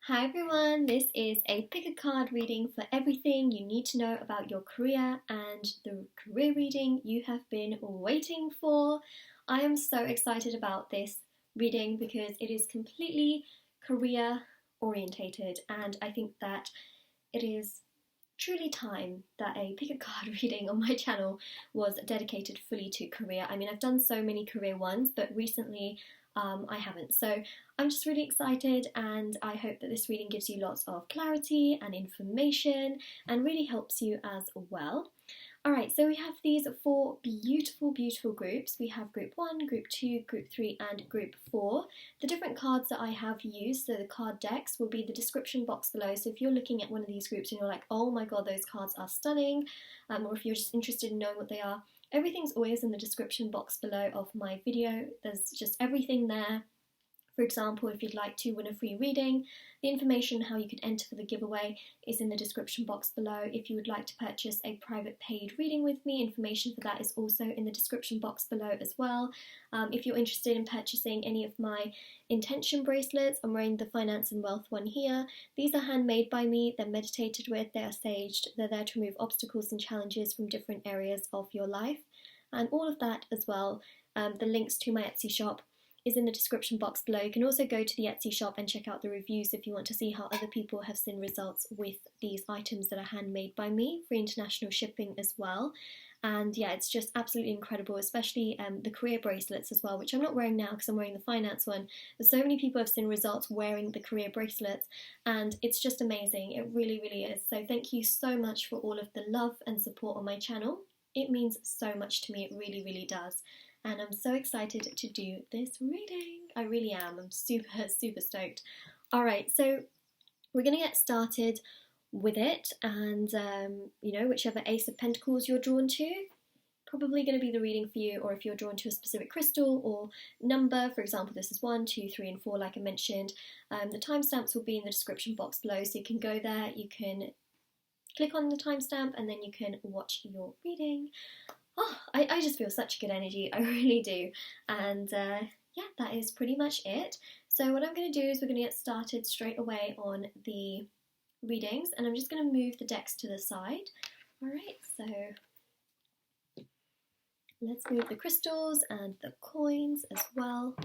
Hi everyone, this is a pick a card reading for everything you need to know about your career and the career reading you have been waiting for. I am so excited about this reading because it is completely career orientated, and I think that it is truly time that a pick a card reading on my channel was dedicated fully to career. I mean, I've done so many career ones, but recently I haven't. So I'm just really excited, and I hope that this reading gives you lots of clarity and information and really helps you as well. Alright, so we have these four beautiful groups. We have group 1, group 2, group 3 and group 4. The different cards that I have used, so the card decks, will be in the description box below. So if you're looking at one of these groups and you're like, oh my god, those cards are stunning, or if you're just interested in knowing what they are, everything's always in the description box below of my video. There's just everything there. For example, if you'd like to win a free reading, the information how you could enter for the giveaway is in the description box below. If you would like to purchase a private paid reading with me, information for that is also in the description box below as well. If you're interested in purchasing any of my intention bracelets, I'm wearing the Finance and Wealth one here. These are handmade by me, they're meditated with, they are saged, they're there to remove obstacles and challenges from different areas of your life. And all of that as well, the links to my Etsy shop is in the description box below. You can also go to the Etsy shop and check out the reviews if you want to see how other people have seen results with these items that are handmade by me, for international shipping as well. And yeah, it's just absolutely incredible, especially the career bracelets as well, which I'm not wearing now because I'm wearing the finance one. But so many people have seen results wearing the career bracelets, and it's just amazing. It really is. So thank you so much for all of the love and support on my channel. It means so much to me, it really does. And I'm so excited to do this reading. I really am. I'm super stoked. Alright, so we're going to get started with it, and you know, whichever Ace of Pentacles you're drawn to, probably going to be the reading for you, or if you're drawn to a specific crystal or number, for example, this is 1, 2, 3 and 4 like I mentioned. The timestamps will be in the description box below, so you can go there, you can click on the timestamp and then you can watch your reading. Oh, I just feel such good energy, I really do. And yeah, that is pretty much it. So what I'm going to do is we're going to get started straight away on the readings, and I'm just going to move the decks to the side. Alright, so let's move the crystals and the coins as well.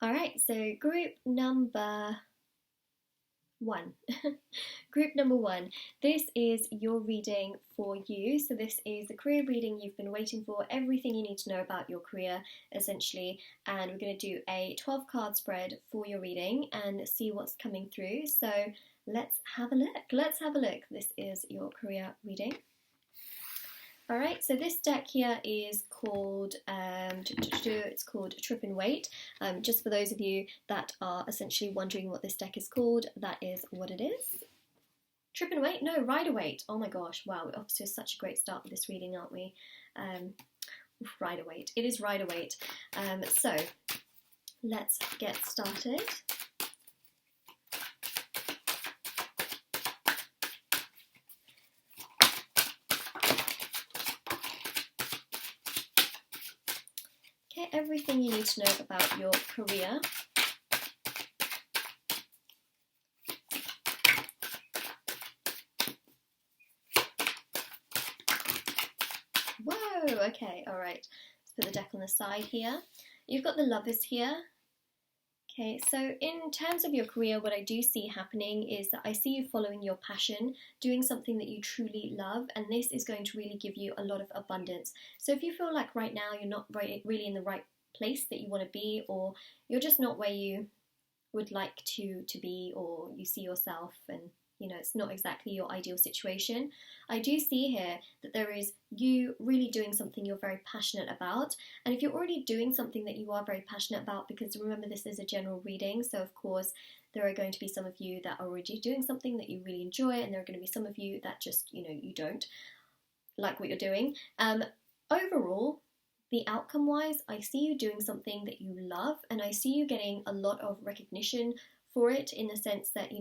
Alright, so group number 1. Group number 1. This is your reading for you. So this is the career reading you've been waiting for, everything you need to know about your career, essentially. And we're going to do a 12 card spread for your reading and see what's coming through. So let's have a look. This is your career reading. Alright, so this deck here is called, it's called Trip and Wait. Just for those of you that are essentially wondering what this deck is called, that is what it is. Trip and Wait? No, Rider Wait. Oh my gosh, wow, we're off to such a great start with this reading, aren't we? Rider Wait. It is Rider Wait. So, let's get started. Everything you need to know about your career. Whoa, okay, alright. Let's put the deck on the side here. You've got the Lovers here. Okay, so in terms of your career, what I do see happening is that I see you following your passion, doing something that you truly love, and this is going to really give you a lot of abundance. So if you feel like right now you're not really in the right place that you want to be, or you're just not where you would like to be, or you see yourself, and it's not exactly your ideal situation. I do see here that there is you really doing something you're very passionate about. And if you're already doing something that you are very passionate about, because remember this is a general reading, so of course there are going to be some of you that are already doing something that you really enjoy, and there are going to be some of you that just, you don't like what you're doing. Overall, the outcome wise, I see you doing something that you love, and I see you getting a lot of recognition for it, in the sense that,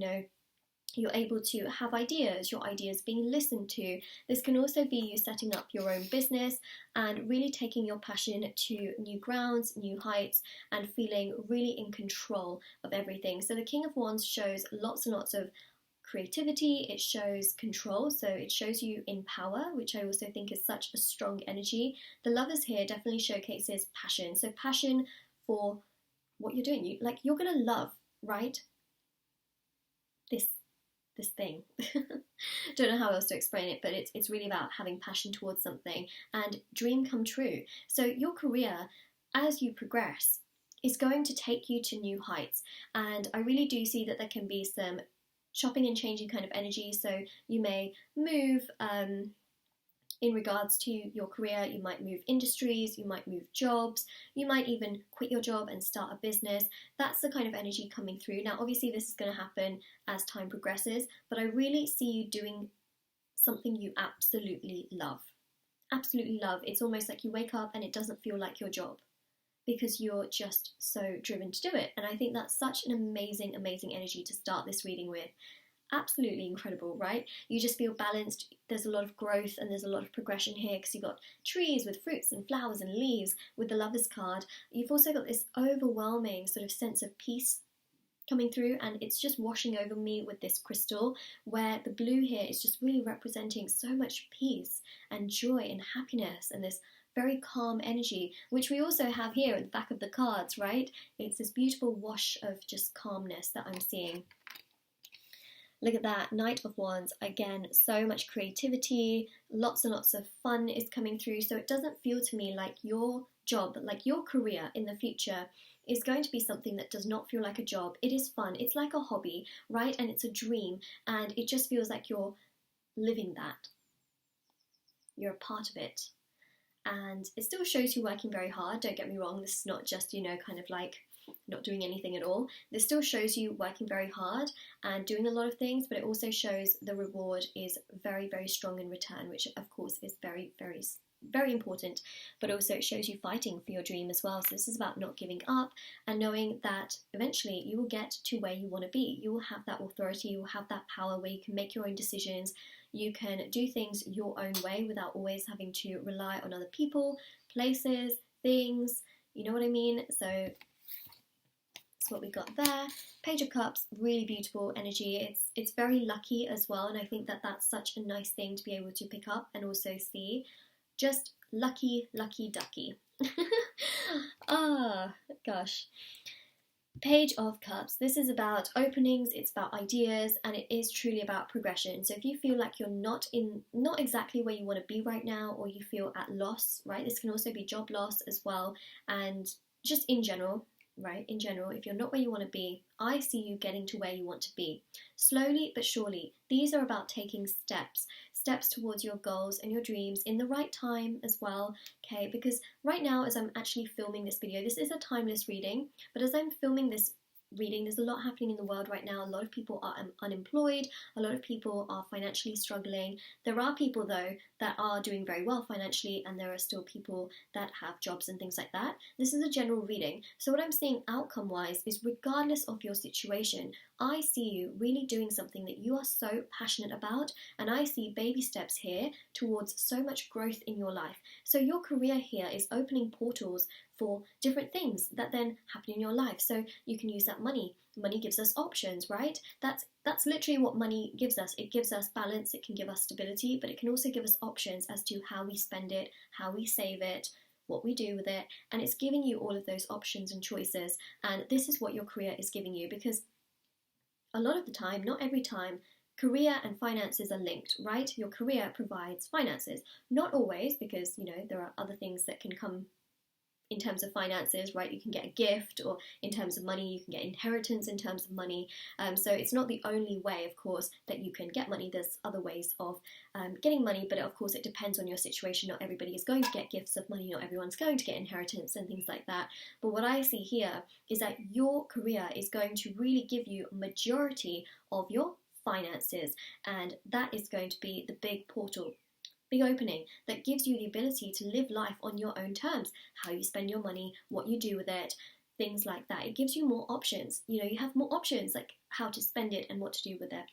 you're able to have ideas, your ideas being listened to. This can also be you setting up your own business and really taking your passion to new grounds, new heights, and feeling really in control of everything. So the King of Wands shows lots and lots of creativity, it shows control, so it shows you in power, which I also think is such a strong energy. The Lovers here definitely showcases passion, so passion for what you're doing. You're gonna love, right, this thing. Don't know how else to explain it, but it's really about having passion towards something and dream come true. So your career, as you progress, is going to take you to new heights, and I really do see that there can be some chopping and changing kind of energy. So you may move in regards to your career, you might move industries, you might move jobs, you might even quit your job and start a business. That's the kind of energy coming through. Now, obviously this is going to happen as time progresses, but I really see you doing something you absolutely love. Absolutely love. It's almost like you wake up and it doesn't feel like your job, because you're just so driven to do it. And I think that's such an amazing, amazing energy to start this reading with. Absolutely incredible, right? You just feel balanced. There's a lot of growth and there's a lot of progression here, because you've got trees with fruits and flowers and leaves with the Lovers card. You've also got this overwhelming sort of sense of peace coming through, and it's just washing over me with this crystal, where the blue here is just really representing so much peace and joy and happiness and this very calm energy, which we also have here at the back of the cards, right? It's this beautiful wash of just calmness that I'm seeing. Look at that, Knight of Wands, again, so much creativity, lots and lots of fun is coming through, so it doesn't feel to me like your job, like your career in the future is going to be something that does not feel like a job. It is fun, it's like a hobby, right? And it's a dream, and it just feels like you're living that. You're a part of it. And it still shows you working very hard, don't get me wrong, this is not just, kind of like not doing anything at all. This still shows you working very hard and doing a lot of things, but it also shows the reward is very, very strong in return, which of course is very, very, very important, but also it shows you fighting for your dream as well. So this is about not giving up and knowing that eventually you will get to where you want to be. You will have that authority, you will have that power where you can make your own decisions, you can do things your own way without always having to rely on other people, places, things, you know what I mean? So what we got there. Page of Cups, really beautiful energy. It's very lucky as well, and I think that that's such a nice thing to be able to pick up and also see. Just lucky, lucky ducky. Gosh. Page of Cups. This is about openings, it's about ideas, and it is truly about progression. So if you feel like you're not exactly where you want to be right now, or you feel at loss, right? This can also be job loss as well, and just in general, right? In general, if you're not where you want to be, I see you getting to where you want to be. Slowly but surely. These are about taking steps towards your goals and your dreams in the right time as well, okay? Because right now, as I'm actually filming this video, this is a timeless reading, but as I'm filming this reading, there's a lot happening in the world right now. A lot of people are unemployed, a lot of people are financially struggling. There are people though that are doing very well financially, and there are still people that have jobs and things like that. This is a general reading, so what I'm seeing outcome wise is regardless of your situation, I see you really doing something that you are so passionate about, and I see baby steps here towards so much growth in your life. So your career here is opening portals for different things that then happen in your life. So you can use that money. Money gives us options, right? That's literally what money gives us. It gives us balance, it can give us stability, but it can also give us options as to how we spend it, how we save it, what we do with it, and it's giving you all of those options and choices. And this is what your career is giving you, because a lot of the time, not every time, career and finances are linked, right? Your career provides finances. Not always, because, there are other things that can come in terms of finances, right? You can get a gift, or in terms of money, you can get inheritance in terms of money. So it's not the only way, of course, that you can get money. There's other ways of getting money, but of course it depends on your situation. Not everybody is going to get gifts of money, not everyone's going to get inheritance and things like that. But what I see here is that your career is going to really give you a majority of your finances, and that is going to be the big portal, big opening that gives you the ability to live life on your own terms. How you spend your money, what you do with it, things like that. It gives you more options. You have more options, like how to spend it and what to do with it.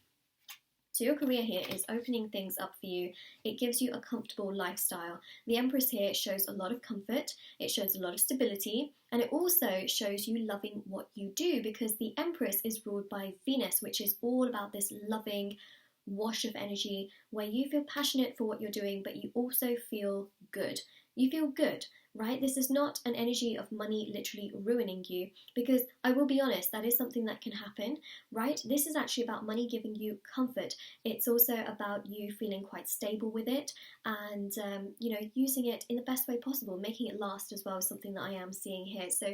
So your career here is opening things up for you. It gives you a comfortable lifestyle. The Empress here shows a lot of comfort, it shows a lot of stability, and it also shows you loving what you do, because the Empress is ruled by Venus, which is all about this loving wash of energy where you feel passionate for what you're doing, but you also feel good. You feel good, right? This is not an energy of money literally ruining you, because I will be honest, that is something that can happen, right? This is actually about money giving you comfort. It's also about you feeling quite stable with it, and using it in the best way possible, making it last as well is something that I am seeing here. So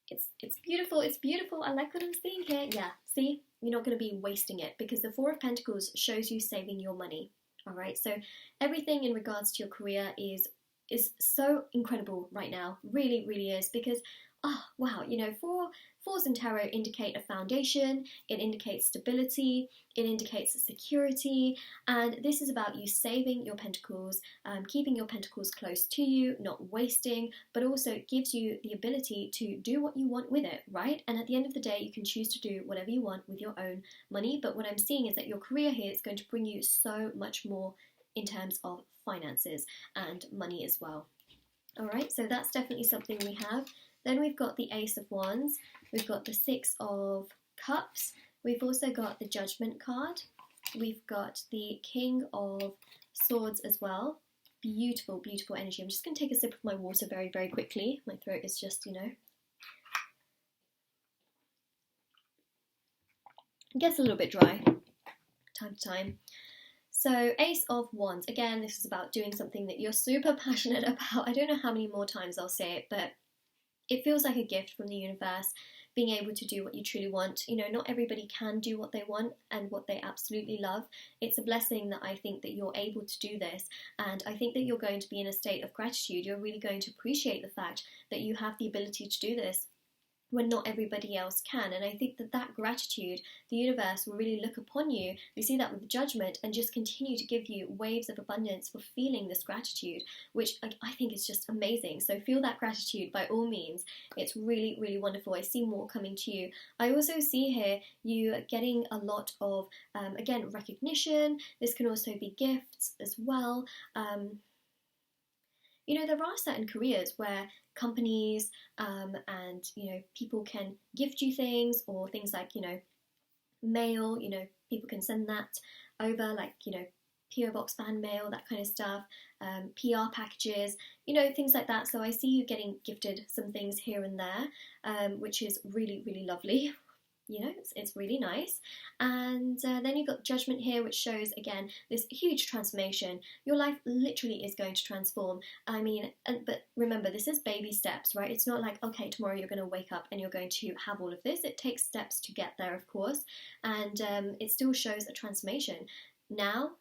it's beautiful. It's beautiful. I like what I'm seeing here. Yeah, see, you're not going to be wasting it, because the Four of Pentacles shows you saving your money. All right, so everything in regards to your career is so incredible right now. Really, really is, because wow, fours in tarot indicate a foundation, it indicates stability, it indicates security, and this is about you saving your pentacles, keeping your pentacles close to you, not wasting, but also gives you the ability to do what you want with it, right? And at the end of the day, you can choose to do whatever you want with your own money. But what I'm seeing is that your career here is going to bring you so much more in terms of finances and money as well. All right, so that's definitely something we have. Then we've got the Ace of Wands, we've got the Six of Cups, we've also got the Judgment card, we've got the King of Swords as well. Beautiful, beautiful energy. I'm just going to take a sip of my water very, very quickly. My throat is just, it gets a little bit dry time to time. So Ace of Wands, again, this is about doing something that you're super passionate about. I don't know how many more times I'll say it, but it feels like a gift from the universe, being able to do what you truly want. Not everybody can do what they want and what they absolutely love. It's a blessing that I think that you're able to do this, and I think that you're going to be in a state of gratitude. You're really going to appreciate the fact that you have the ability to do this when not everybody else can. And I think that gratitude, the universe will really look upon you. We see that with Judgment, and just continue to give you waves of abundance for feeling this gratitude, which I think is just amazing. So feel that gratitude by all means. It's really, really wonderful. I see more coming to you. I also see here you getting a lot of, again, recognition. This can also be gifts as well. There are certain careers where companies and people can gift you things, or things like mail. People can send that over, like PO box fan mail, that kind of stuff, PR packages, things like that. So I see you getting gifted some things here and there, which is really, really lovely. It's really nice. And then you've got Judgment here, which shows, again, this huge transformation. Your life literally is going to transform. But remember, this is baby steps, right? It's not like, okay, tomorrow you're going to wake up and you're going to have all of this. It takes steps to get there, of course. And it still shows a transformation now.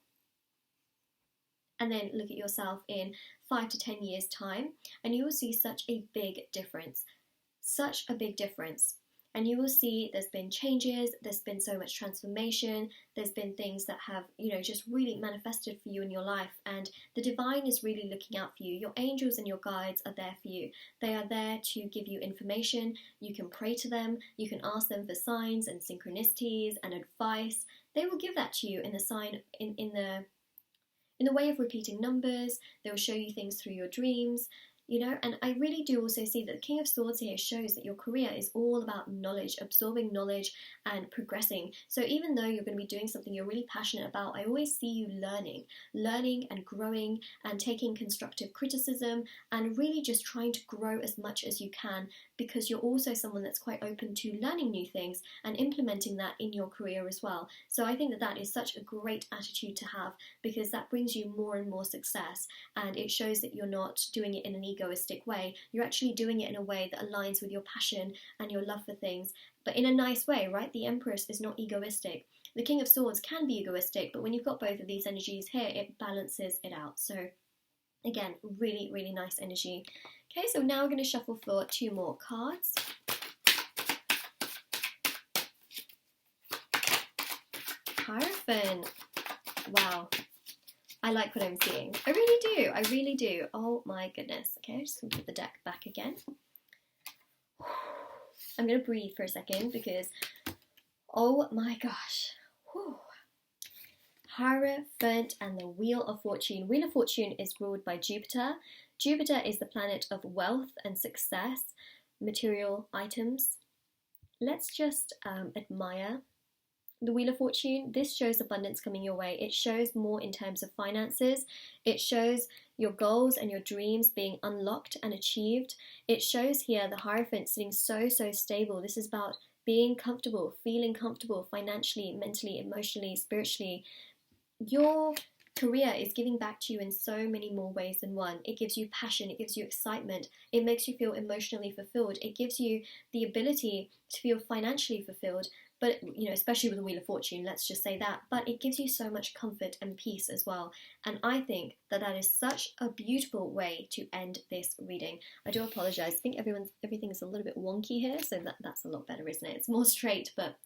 And then look at yourself in 5 to 10 years' time, and you will see such a big difference. Such a big difference. And you will see there's been changes, there's been so much transformation, there's been things that have, just really manifested for you in your life, and the divine is really looking out for you. Your angels and your guides are there for you. They are there to give you information. You can pray to them, you can ask them for signs and synchronicities and advice. They will give that to you in the sign, in the way of repeating numbers. They will show you things through your dreams. And I really do also see that the King of Swords here shows that your career is all about knowledge, absorbing knowledge and progressing. So even though you're going to be doing something you're really passionate about, I always see you learning and growing and taking constructive criticism and really just trying to grow as much as you can, because you're also someone that's quite open to learning new things and implementing that in your career as well. So I think that is such a great attitude to have, because that brings you more and more success, and it shows that you're not doing it in an ego egoistic way. You're actually doing it in a way that aligns with your passion and your love for things, but in a nice way, right? The Empress is not egoistic. The King of Swords can be egoistic, but when you've got both of these energies here, it balances it out. So again, really, really nice energy. Okay, so now we're going to shuffle for 2 more cards. Hierophant. Wow. I like what I'm seeing. I really do. I really do. Oh my goodness. Okay, I'm just going to put the deck back again. I'm going to breathe for a second because, oh my gosh. Whew. Hierophant and the Wheel of Fortune. Wheel of Fortune is ruled by Jupiter. Jupiter is the planet of wealth and success, material items. Let's just admire the Wheel of Fortune. This shows abundance coming your way. It shows more in terms of finances. It shows your goals and your dreams being unlocked and achieved. It shows here the Hierophant sitting so stable. This is about being comfortable, feeling comfortable financially, mentally, emotionally, spiritually. Your career is giving back to you in so many more ways than one. It gives you passion, it gives you excitement, it makes you feel emotionally fulfilled, it gives you the ability to feel financially fulfilled, but especially with the Wheel of Fortune, let's just say that, but it gives you so much comfort and peace as well. And I think that is such a beautiful way to end this reading. I do apologize, I think everything's a little bit wonky here, so that's a lot better, isn't it? It's more straight, but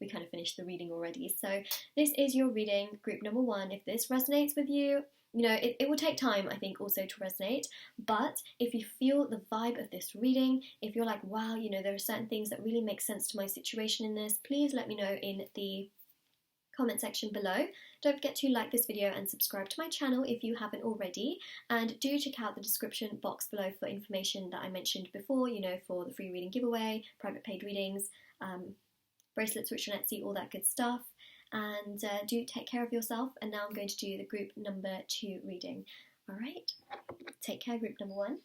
we kind of finished the reading already. So this is your reading, group number 1. If this resonates with you, it will take time, I think, also to resonate. But if you feel the vibe of this reading, if you're like, wow, there are certain things that really make sense to my situation in this, please let me know in the comment section below. Don't forget to like this video and subscribe to my channel if you haven't already. And do check out the description box below for information that I mentioned before, for the free reading giveaway, private paid readings, bracelets which are on Etsy, all that good stuff. And do take care of yourself. And now I'm going to do the group number 2 reading. All right, take care, group number 1.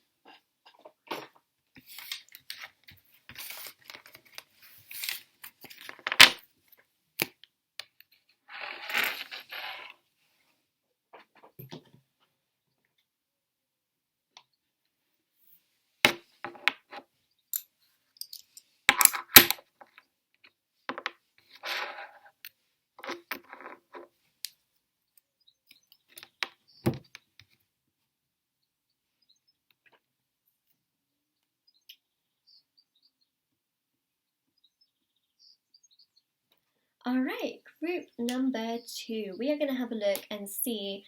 All right, group number 2. We are going to have a look and see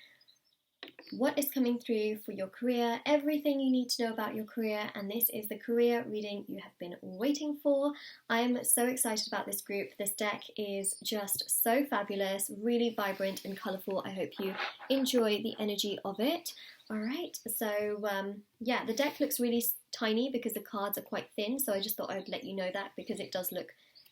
what is coming through for your career, everything you need to know about your career, and this is the career reading you have been waiting for. I am so excited about this group. This deck is just so fabulous, really vibrant and colourful. I hope you enjoy the energy of it. All right, so yeah, the deck looks really tiny because the cards are quite thin, so I just thought I'd let you know that because it does look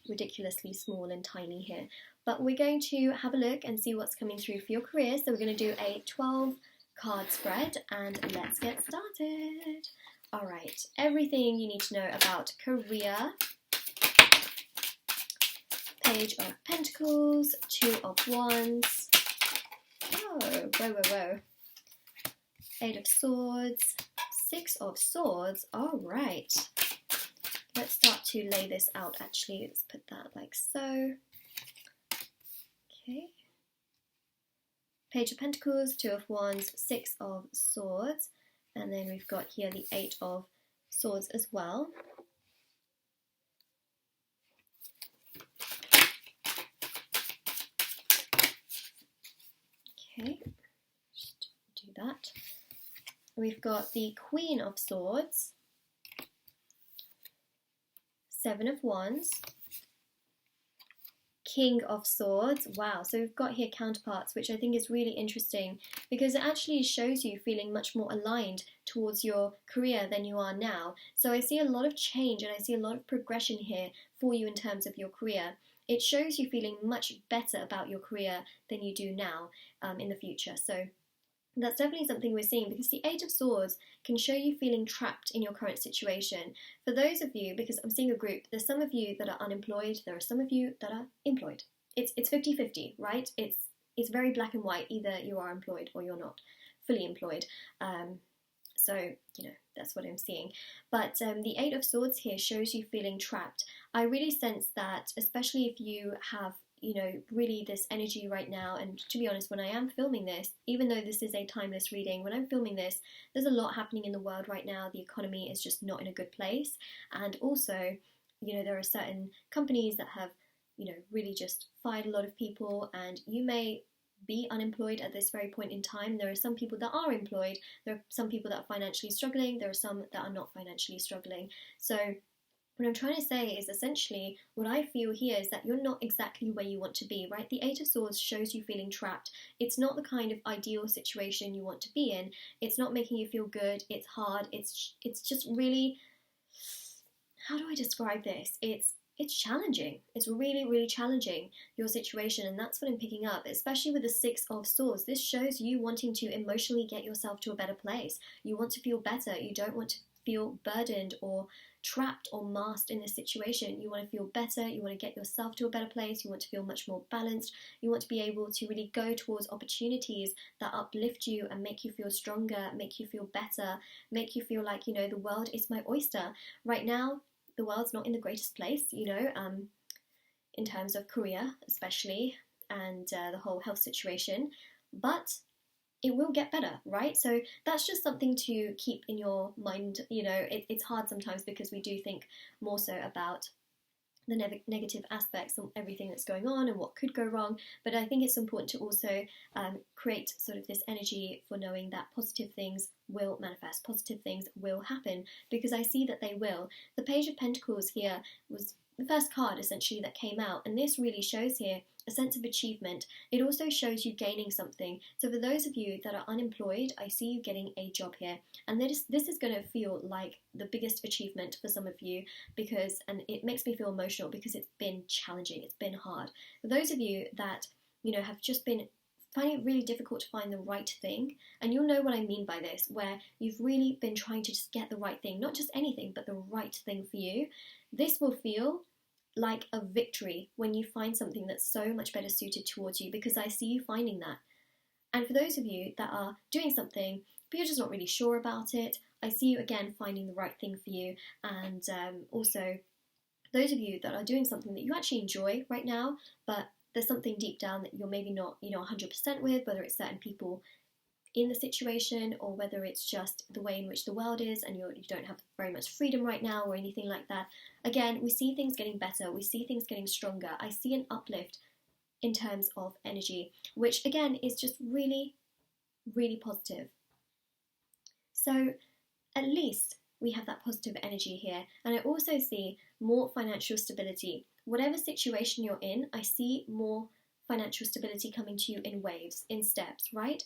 ridiculously small and tiny here. But we're going to have a look and see what's coming through for your career. So we're going to do a 12 card spread and let's get started. All right, everything you need to know about career. Page of Pentacles, 2 of Wands. Oh, whoa. 8 of Swords, 6 of Swords. All right. Let's start to lay this out actually. Let's put that like so. Okay. Page of Pentacles, 2 of Wands, 6 of Swords. And then we've got here the 8 of Swords as well. Okay, just do that. We've got the Queen of Swords, 7 of Wands, King of Swords. Wow, so we've got here counterparts, which I think is really interesting because it actually shows you feeling much more aligned towards your career than you are now. So I see a lot of change and I see a lot of progression here for you in terms of your career. It shows you feeling much better about your career than you do now in the future. So that's definitely something we're seeing because the 8 of Swords can show you feeling trapped in your current situation. For those of you, because I'm seeing a group, there's some of you that are unemployed, there are some of you that are employed. It's 50-50, right? It's very black and white. Either you are employed or you're not fully employed. So, you know, that's what I'm seeing. But the Eight of Swords here shows you feeling trapped. I really sense that, especially if you have, you know, really this energy right now. And to be honest, when I am filming this, even though this is a timeless reading, when I'm filming this, there's a lot happening in the world right now. The economy is just not in a good place. And also, you know, there are certain companies that have, you know, really just fired a lot of people, and you may be unemployed at this very point in time. There are some people that are employed, there are some people that are financially struggling, there are some that are not financially struggling. So what I'm trying to say is essentially what I feel here is that you're not exactly where you want to be, right? The Eight of Swords shows you feeling trapped. It's not the kind of ideal situation you want to be in. It's not making you feel good. It's hard. It's just really, how do I describe this? It's challenging. It's really, really challenging, your situation, and that's what I'm picking up, especially with the Six of Swords. This shows you wanting to emotionally get yourself to a better place. You want to feel better. You don't want to feel burdened or trapped or masked in this situation. You want to feel better. You want to get yourself to a better place. You want to feel much more balanced. You want to be able to really go towards opportunities that uplift you and make you feel stronger, make you feel better, make you feel like, you know, the world is my oyster. Right now, the world's not in the greatest place, you know, in terms of Korea especially, and the whole health situation, but it will get better, right? So that's just something to keep in your mind. You know, it's hard sometimes because we do think more so about the negative aspects of everything that's going on and what could go wrong, but I think it's important to also create sort of this energy for knowing that positive things will manifest, positive things will happen, because I see that they will. The Page of Pentacles here was the first card essentially that came out, and this really shows here a sense of achievement. It also shows you gaining something. So for those of you that are unemployed, I see you getting a job here, and this is going to feel like the biggest achievement for some of you, because, and it makes me feel emotional because it's been challenging, it's been hard. For those of you that, you know, have just been finding it really difficult to find the right thing, and you'll know what I mean by this, where you've really been trying to just get the right thing, not just anything, but the right thing for you, this will feel like a victory when you find something that's so much better suited towards you, because I see you finding that. And for those of you that are doing something but you're just not really sure about it, I see you again finding the right thing for you. And also those of you that are doing something that you actually enjoy right now, but there's something deep down that you're maybe not, you know, 100% with, whether it's certain people in the situation or whether it's just the way in which the world is and you don't have very much freedom right now or anything like that. Again, we see things getting better, we see things getting stronger. I see an uplift in terms of energy, which again is just really, really positive. So at least we have that positive energy here, and I also see more financial stability. Whatever situation you're in, I see more financial stability coming to you in waves, in steps, right?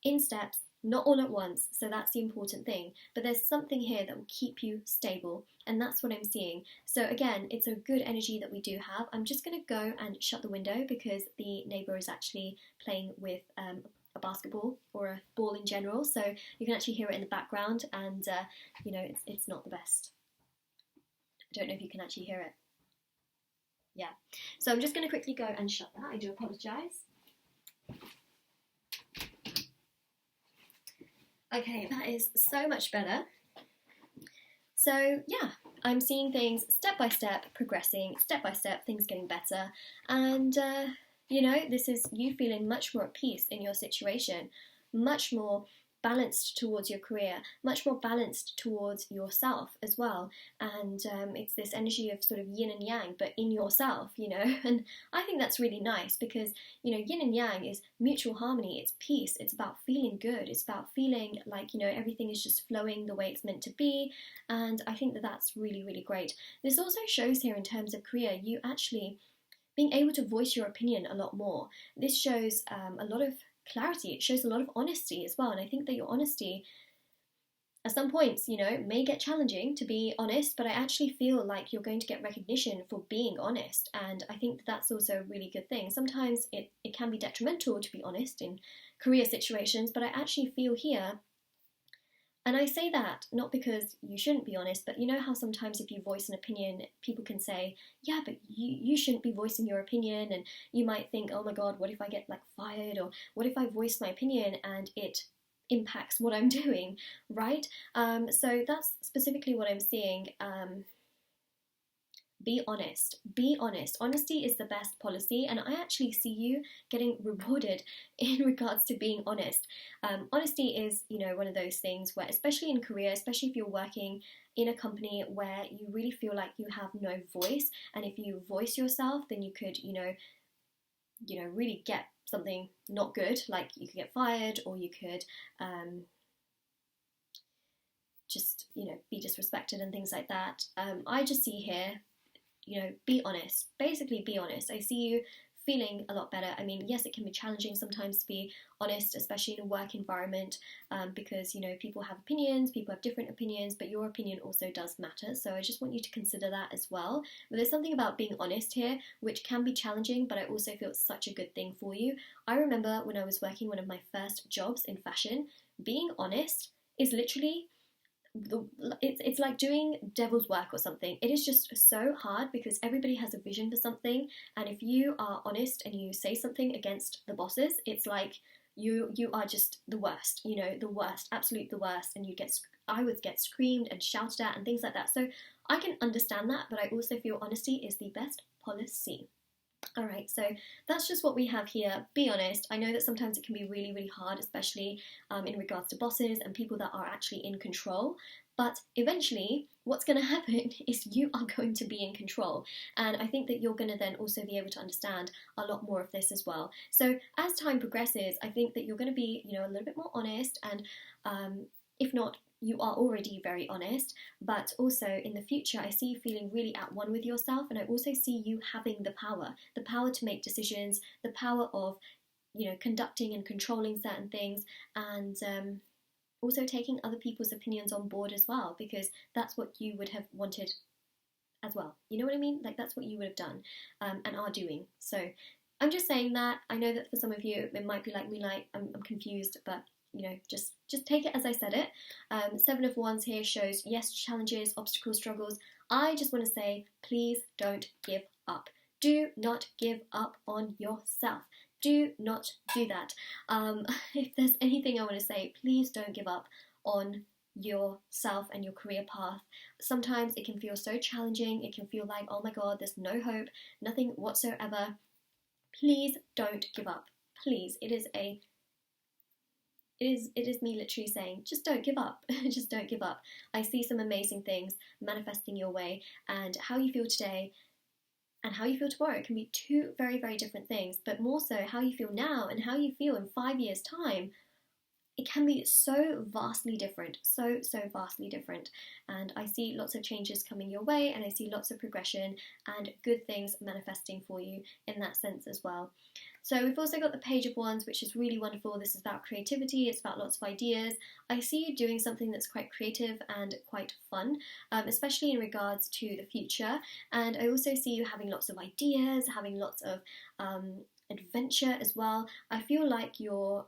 In steps, not all at once, so that's the important thing. But there's something here that will keep you stable, and that's what I'm seeing. So again, it's a good energy that we do have. I'm just going to go and shut the window because the neighbour is actually playing with a basketball or a ball in general, so you can actually hear it in the background, and you know, it's not the best. I don't know if you can actually hear it. Yeah, so I'm just going to quickly go and shut that. I do apologise. Okay, that is so much better. So yeah, I'm seeing things step by step progressing, step by step things getting better, and you know, this is you feeling much more at peace in your situation, much more balanced towards your career, much more balanced towards yourself as well. And it's this energy of sort of yin and yang, but in yourself, you know. And I think that's really nice because, you know, yin and yang is mutual harmony, it's peace, it's about feeling good, it's about feeling like, you know, everything is just flowing the way it's meant to be. And I think that that's really, really great. This also shows here in terms of career, you actually being able to voice your opinion a lot more. This shows a lot of clarity, it shows a lot of honesty as well, and I think that your honesty at some points, you know, may get challenging to be honest, but I actually feel like you're going to get recognition for being honest, and I think that that's also a really good thing. Sometimes it can be detrimental to be honest in career situations, but I actually feel here, and I say that not because you shouldn't be honest, but you know how sometimes if you voice an opinion, people can say, yeah, but you shouldn't be voicing your opinion, and you might think, oh my god, what if I get like fired, or what if I voice my opinion and it impacts what I'm doing, right? So that's specifically what I'm seeing. Be honest. Be honest. Honesty is the best policy, and I actually see you getting rewarded in regards to being honest. Honesty is, one of those things where, especially in career, especially if you're working in a company where you really feel like you have no voice, and if you voice yourself, then you could, really get something not good, like you could get fired, or you could just, be disrespected and things like that. I just see here, be honest. Basically, be honest. I see you feeling a lot better. I mean, yes, it can be challenging sometimes to be honest, especially in a work environment, because, people have opinions, people have different opinions, but your opinion also does matter. So I just want you to consider that as well. But there's something about being honest here, which can be challenging, but I also feel it's such a good thing for you. I remember when I was working one of my first jobs in fashion, being honest is literally it's like doing devil's work or something. It is just so hard because everybody has a vision for something, and if you are honest and you say something against the bosses, it's like you are just the worst, the worst, absolute the worst, and I would get screamed and shouted at and things like that. So I can understand that, but I also feel honesty is the best policy. Alright, so that's just what we have here. Be honest. I know that sometimes it can be really, really hard, especially in regards to bosses and people that are actually in control. But eventually, what's going to happen is you are going to be in control. And I think that you're going to then also be able to understand a lot more of this as well. So as time progresses, I think that you're going to be, a little bit more honest, and if not, you are already very honest, but also in the future I see you feeling really at one with yourself, and I also see you having the power to make decisions, the power of, conducting and controlling certain things, and also taking other people's opinions on board as well, because that's what you would have wanted as well. You know what I mean? Like, that's what you would have done and are doing. So I'm just saying that. I know that for some of you it might be like me, like I'm confused, but just take it as I said it. Seven of Wands here shows, yes, challenges, obstacles, struggles. I just want to say, please don't give up. Do not give up on yourself. Do not do that. If there's anything I want to say, please don't give up on yourself and your career path. Sometimes it can feel so challenging. It can feel like, oh my God, there's no hope, nothing whatsoever. Please don't give up. Please. It is me literally saying, just don't give up. Just don't give up. I see some amazing things manifesting your way, and how you feel today and how you feel tomorrow, it can be two very, very different things, but more so how you feel now and how you feel in 5 years' time. It can be so vastly different, so vastly different. And I see lots of changes coming your way, and I see lots of progression and good things manifesting for you in that sense as well. So we've also got the Page of Wands, which is really wonderful. This is about creativity, it's about lots of ideas. I see you doing something that's quite creative and quite fun, especially in regards to the future. And I also see you having lots of ideas, having lots of adventure as well. I feel like your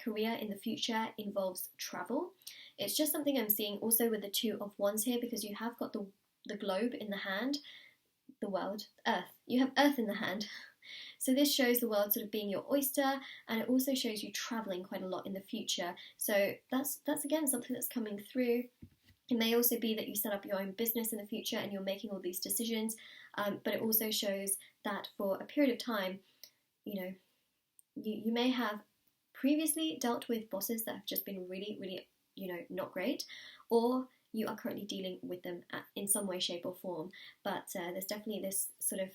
career in the future involves travel. It's just something I'm seeing also with the Two of Wands here, because you have got the globe in the hand, the world, Earth. You have Earth in the hand. So this shows the world sort of being your oyster, and it also shows you travelling quite a lot in the future. So that's again something that's coming through. It may also be that you set up your own business in the future and you're making all these decisions, but it also shows that for a period of time, you may have previously dealt with bosses that have just been really, really, not great, or you are currently dealing with them in some way, shape or form. But there's definitely this sort of,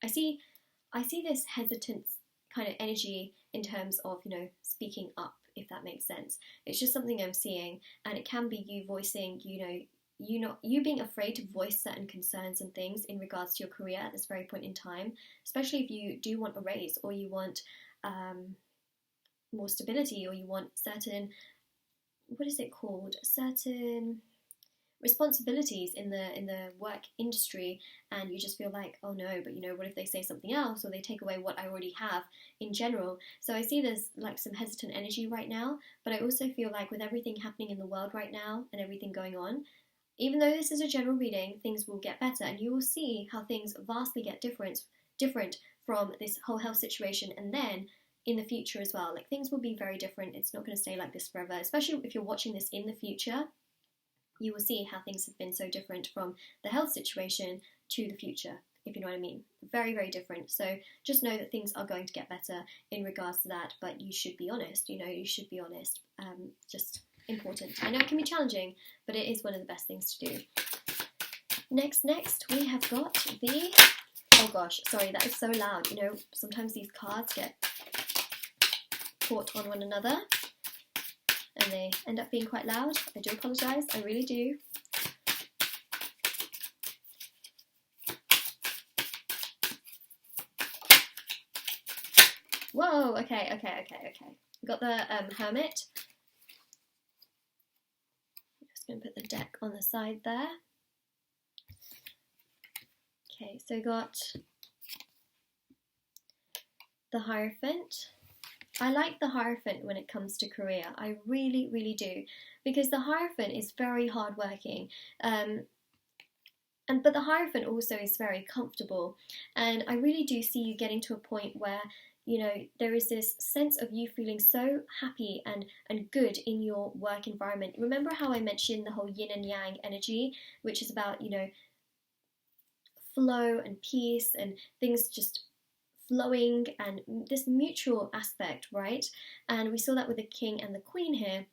I see this hesitant kind of energy in terms of, speaking up, if that makes sense. It's just something I'm seeing, and it can be you voicing, you being afraid to voice certain concerns and things in regards to your career at this very point in time, especially if you do want a raise, or you want more stability, or you want certain, certain responsibilities in the work industry, and you just feel like, oh no, but what if they say something else, or they take away what I already have in general. So I see there's like some hesitant energy right now, but I also feel like with everything happening in the world right now and everything going on, even though this is a general reading, things will get better, and you will see how things vastly get different from this whole health situation, and then in the future as well. Like, things will be very different. It's not going to stay like this forever, especially if you're watching this in the future. You will see how things have been so different from the health situation to the future, if you know what I mean. Very, very different. So just know that things are going to get better in regards to that, but you should be honest, you should be honest. Just important. I know it can be challenging, but it is one of the best things to do. Next, we have got the, oh gosh, sorry, that is so loud. Sometimes these cards get caught on one another and they end up being quite loud. I do apologise, I really do. Whoa, okay. We've got the Hermit. I'm just going to put the deck on the side there. Okay, so we got the Hierophant. I like the Hierophant when it comes to career. I really, really do. Because the Hierophant is very hardworking. But the Hierophant also is very comfortable. And I really do see you getting to a point where, there is this sense of you feeling so happy and good in your work environment. Remember how I mentioned the whole yin and yang energy, which is about, flow and peace and things just flowing and this mutual aspect, right? And we saw that with the King and the Queen here.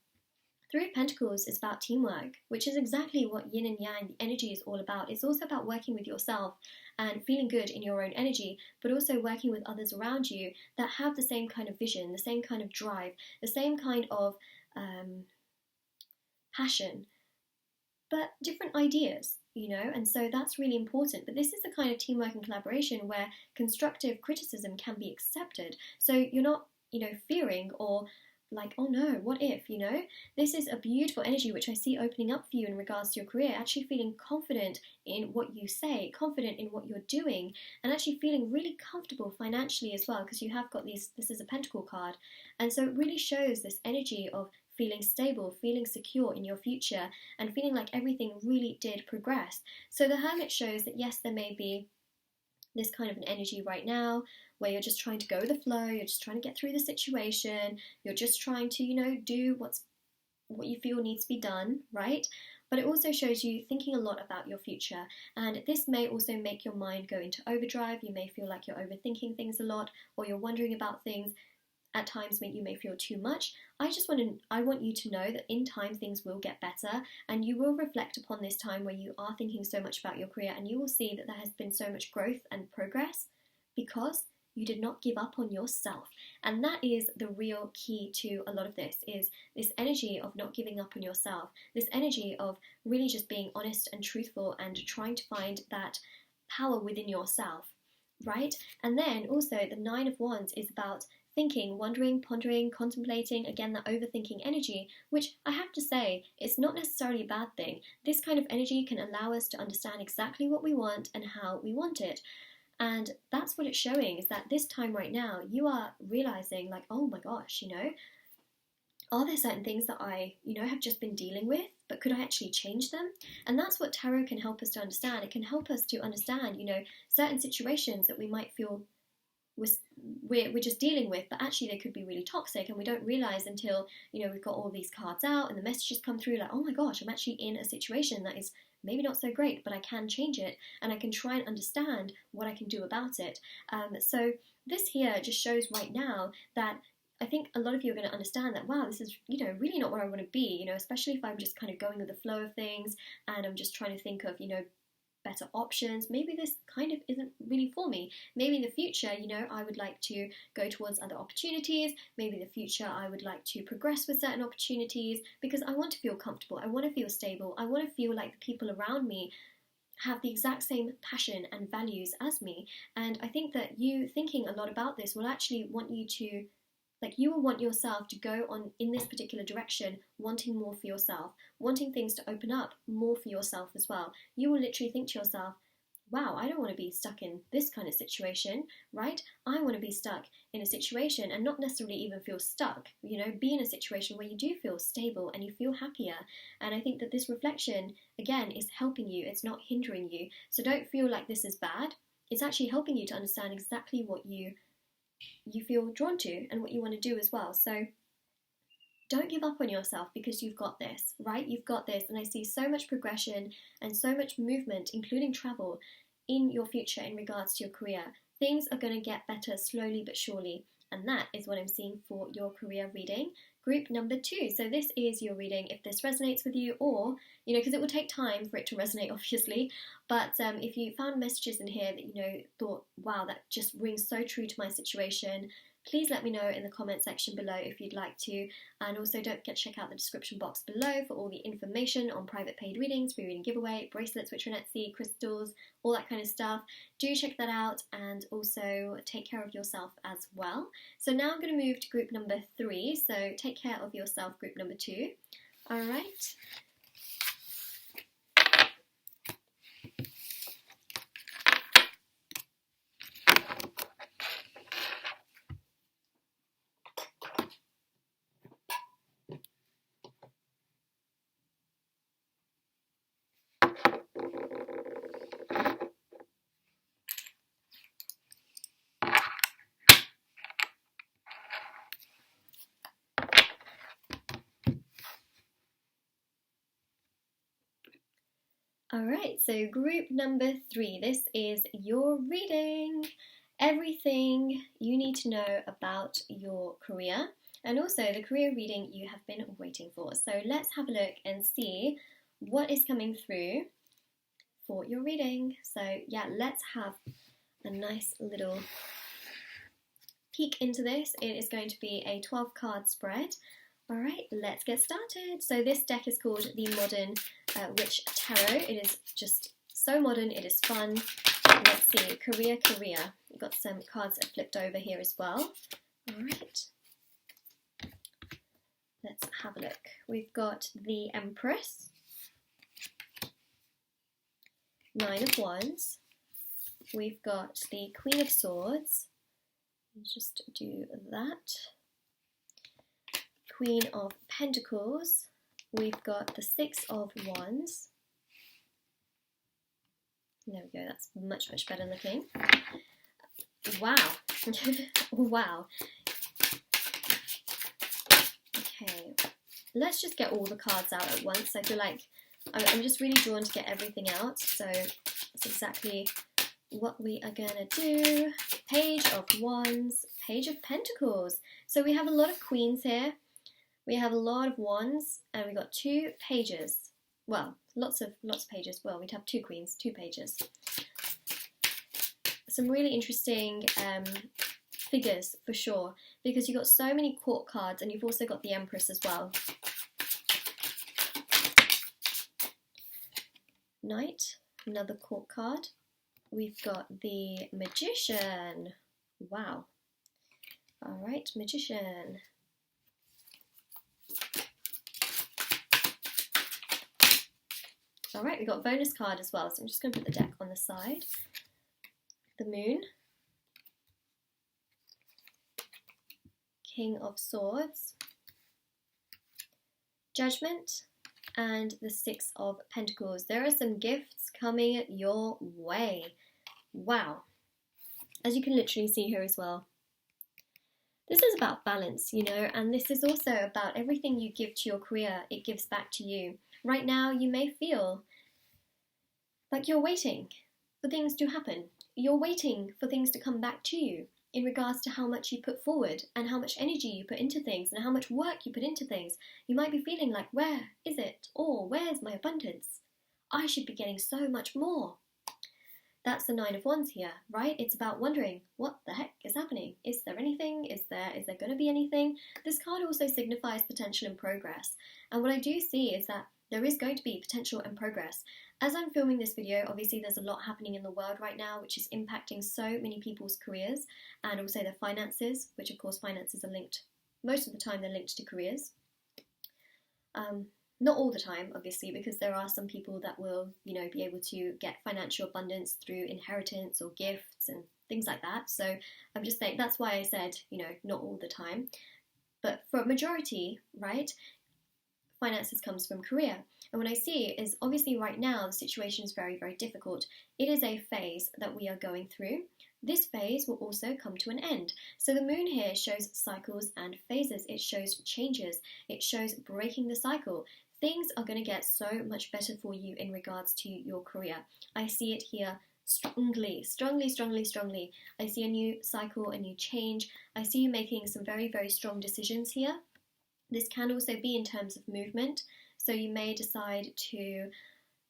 Three of Pentacles is about teamwork, which is exactly what yin and yang, the energy, is all about. It's also about working with yourself and feeling good in your own energy, but also working with others around you that have the same kind of vision, the same kind of drive, the same kind of passion, but different ideas, and so that's really important. But this is the kind of teamwork and collaboration where constructive criticism can be accepted. So you're not, fearing or like, oh no, what if, This is a beautiful energy which I see opening up for you in regards to your career, actually feeling confident in what you say, confident in what you're doing, and actually feeling really comfortable financially as well, because you have got this is a Pentacle card, and so it really shows this energy of feeling stable, feeling secure in your future, and feeling like everything really did progress. So the Hermit shows that yes, there may be this kind of an energy right now where you're just trying to go with the flow, you're just trying to get through the situation, you're just trying to, do what you feel needs to be done, right? But it also shows you thinking a lot about your future, and this may also make your mind go into overdrive. You may feel like you're overthinking things a lot, or you're wondering about things. At times you may feel too much. I want you to know that in time things will get better, and you will reflect upon this time where you are thinking so much about your career, and you will see that there has been so much growth and progress because you did not give up on yourself. And that is the real key to a lot of this, is this energy of not giving up on yourself, this energy of really just being honest and truthful and trying to find that power within yourself, right? And then also the Nine of Wands is about thinking, wondering, pondering, contemplating, again, that overthinking energy, which I have to say, it's not necessarily a bad thing. This kind of energy can allow us to understand exactly what we want and how we want it. And that's what it's showing, is that this time right now, you are realizing like, oh my gosh, are there certain things that I, have just been dealing with, but could I actually change them? And that's what tarot can help us to understand. It can help us to understand, certain situations that we might feel we're just dealing with, but actually they could be really toxic, and we don't realize until we've got all these cards out and the messages come through like, oh my gosh, I'm actually in a situation that is maybe not so great, but I can change it and I can try and understand what I can do about it. So this here just shows right now that I think a lot of you are going to understand that, wow, this is really not where I want to be, especially if I'm just kind of going with the flow of things and I'm just trying to think of better options. Maybe this kind of isn't really for me. Maybe in the future, I would like to go towards other opportunities. Maybe in the future, I would like to progress with certain opportunities because I want to feel comfortable. I want to feel stable. I want to feel like the people around me have the exact same passion and values as me. And I think that you thinking a lot about this will actually want you to, you will want yourself to go on in this particular direction, wanting more for yourself, wanting things to open up more for yourself as well. You will literally think to yourself, wow, I don't want to be stuck in this kind of situation, right? I want to be stuck in a situation and not necessarily even feel stuck, be in a situation where you do feel stable and you feel happier. And I think that this reflection, again, is helping you. It's not hindering you. So don't feel like this is bad. It's actually helping you to understand exactly what you you feel drawn to and what you want to do as well. So don't give up on yourself, because you've got this, right? You've got this. And I see so much progression and so much movement, including travel, in your future in regards to your career. Things are going to get better slowly but surely. And that is what I'm seeing for your career reading. Group number 2. So this is your reading if this resonates with you, or, because it will take time for it to resonate, obviously. But if you found messages in here that, thought, wow, that just rings so true to my situation, please let me know in the comment section below if you'd like to. And also don't forget to check out the description box below for all the information on private paid readings, free reading giveaway, bracelets which are on Etsy, crystals, all that kind of stuff. Do check that out, and also take care of yourself as well. So now I'm going to move to group number 3. So take care of yourself, group number 2. All right. Alright, so group number 3, this is your reading. Everything you need to know about your career, and also the career reading you have been waiting for. So let's have a look and see what is coming through for your reading. So yeah, let's have a nice little peek into this. It is going to be a 12 card spread. Alright, let's get started. So this deck is called the Modern Witch Tarot. It is just so modern, it is fun. Let's see, career. We've got some cards that flipped over here as well. Alright, let's have a look. We've got the Empress, 9 of Wands. We've got the Queen of Swords. Let's just do that. Queen of Pentacles. We've got the 6 of Wands. There we go, that's much, much better looking. Wow. Wow. Okay, let's just get all the cards out at once. I feel like I'm just really drawn to get everything out, so that's exactly what we are gonna do. Page of Wands, Page of Pentacles. So we have a lot of queens here. We have a lot of wands, and we got 2 pages. Well, lots of pages. Well, we'd have 2 queens, 2 pages. Some really interesting figures for sure, because you've got so many court cards, and you've also got the Empress as well. Knight, another court card. We've got the Magician. Wow. All right, Magician. Alright, we've got a bonus card as well, so I'm just going to put the deck on the side. The Moon. King of Swords. Judgment. And the 6 of Pentacles. There are some gifts coming your way. Wow. As you can literally see here as well. This is about balance, and this is also about everything you give to your career, it gives back to you. Right now, you may feel like you're waiting for things to happen. You're waiting for things to come back to you in regards to how much you put forward and how much energy you put into things and how much work you put into things. You might be feeling like, where is it? Or where's my abundance? I should be getting so much more. That's the 9 of Wands here, right? It's about wondering, what the heck is happening? Is there anything? Is there going to be anything? This card also signifies potential and progress. And what I do see is that there is going to be potential and progress. As I'm filming this video, obviously there's a lot happening in the world right now, which is impacting so many people's careers and also their finances, which of course finances are linked, most of the time they're linked to careers. Not all the time, obviously, because there are some people that will, be able to get financial abundance through inheritance or gifts and things like that. So I'm just saying, that's why I said, not all the time. But for a majority, right, finances comes from career. And what I see is, obviously right now, the situation is very, very difficult. It is a phase that we are going through. This phase will also come to an end. So the moon here shows cycles and phases. It shows changes. It shows breaking the cycle. Things are going to get so much better for you in regards to your career. I see it here strongly. I see a new cycle, a new change. I see you making some very, very strong decisions here. This can also be in terms of movement. So you may decide to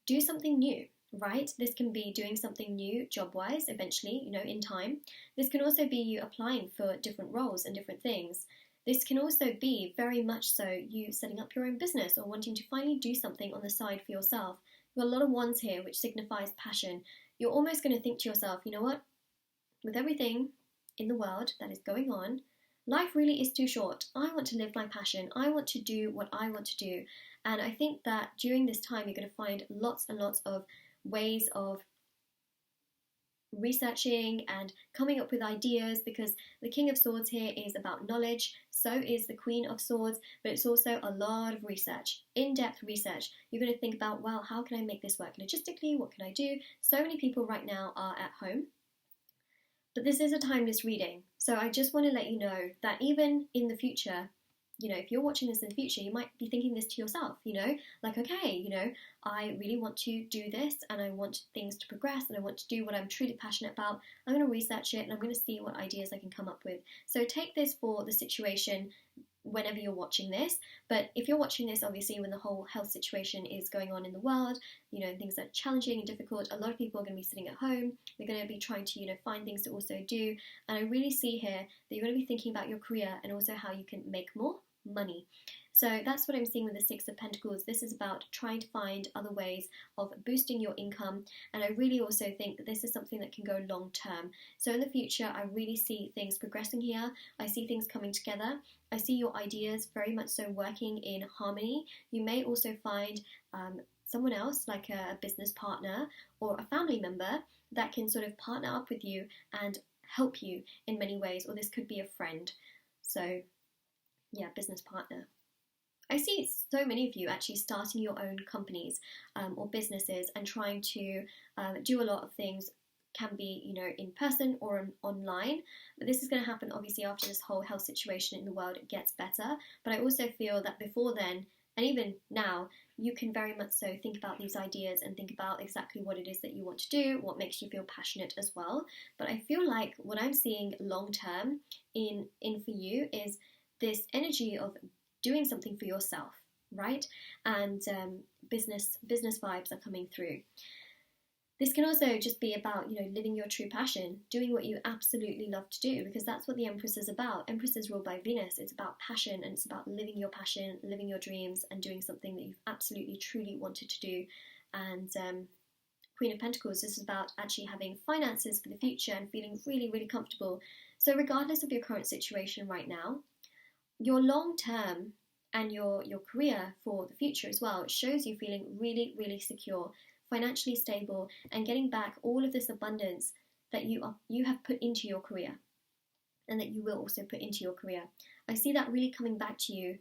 do something new, right? This can be doing something new job-wise eventually, in time. This can also be you applying for different roles and different things. This can also be very much so you setting up your own business or wanting to finally do something on the side for yourself. You've got a lot of wands here, which signifies passion. You're almost going to think to yourself, you know what? With everything in the world that is going on, life really is too short. I want to live my passion. I want to do what I want to do. And I think that during this time, you're going to find lots and lots of ways of researching and coming up with ideas, because the King of Swords here is about knowledge, so is the Queen of Swords, but it's also a lot of research, in-depth research. You're going to think about, well, how can I make this work logistically? What can I do? So many people right now are at home, but this is a timeless reading. So I just want to let you know that even in the future, if you're watching this in the future, you might be thinking this to yourself, like, okay, I really want to do this and I want things to progress and I want to do what I'm truly passionate about. I'm going to research it and I'm going to see what ideas I can come up with. So take this for the situation whenever you're watching this. But if you're watching this, obviously, when the whole health situation is going on in the world, things that are challenging and difficult, a lot of people are going to be sitting at home. They're going to be trying to, find things to also do. And I really see here that you're going to be thinking about your career and also how you can make more money. So that's what I'm seeing with the Six of Pentacles. This is about trying to find other ways of boosting your income, and I really also think that this is something that can go long term. So in the future, I really see things progressing here. I see things coming together. I see your ideas very much so working in harmony. You may also find someone else, like a business partner or a family member, that can sort of partner up with you and help you in many ways, or this could be a friend. So yeah, business partner. I see so many of you actually starting your own companies or businesses and trying to do a lot of things. Can be, in person or online. But this is going to happen obviously after this whole health situation in the world gets better. But I also feel that before then, and even now, you can very much so think about these ideas and think about exactly what it is that you want to do, what makes you feel passionate as well. But I feel like what I'm seeing long term in for you is this energy of doing something for yourself, right? And business vibes are coming through. This can also just be about, living your true passion, doing what you absolutely love to do, because that's what the Empress is about. Empress is ruled by Venus. It's about passion, and it's about living your passion, living your dreams, and doing something that you've absolutely, truly wanted to do. And Queen of Pentacles, this is about actually having finances for the future and feeling really, really comfortable. So regardless of your current situation right now, your long term and your career for the future as well, it shows you feeling really, really secure, financially stable, and getting back all of this abundance that you have put into your career and that you will also put into your career. I see that really coming back to you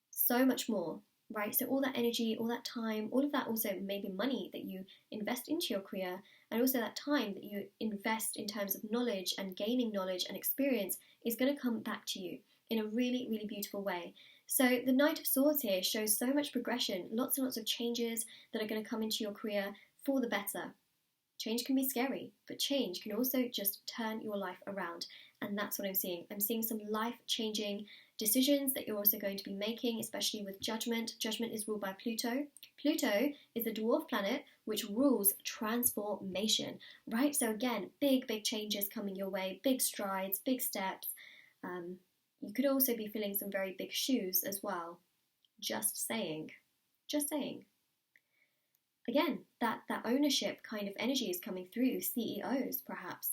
so much more, right? So all that energy, all that time, all of that, also maybe money that you invest into your career, and also that time that you invest in terms of knowledge and gaining knowledge and experience is going to come back to you in a really, really beautiful way. So the Knight of Swords here shows so much progression, lots and lots of changes that are going to come into your career for the better. Change can be scary, but change can also just turn your life around. And that's what I'm seeing. I'm seeing some life-changing decisions that you're also going to be making, especially with Judgment. Judgment is ruled by Pluto. Pluto is the dwarf planet which rules transformation, right? So again, big, big changes coming your way, big strides, big steps. You could also be filling some very big shoes as well. Just saying. Just saying. Again, that ownership kind of energy is coming through. CEOs, perhaps.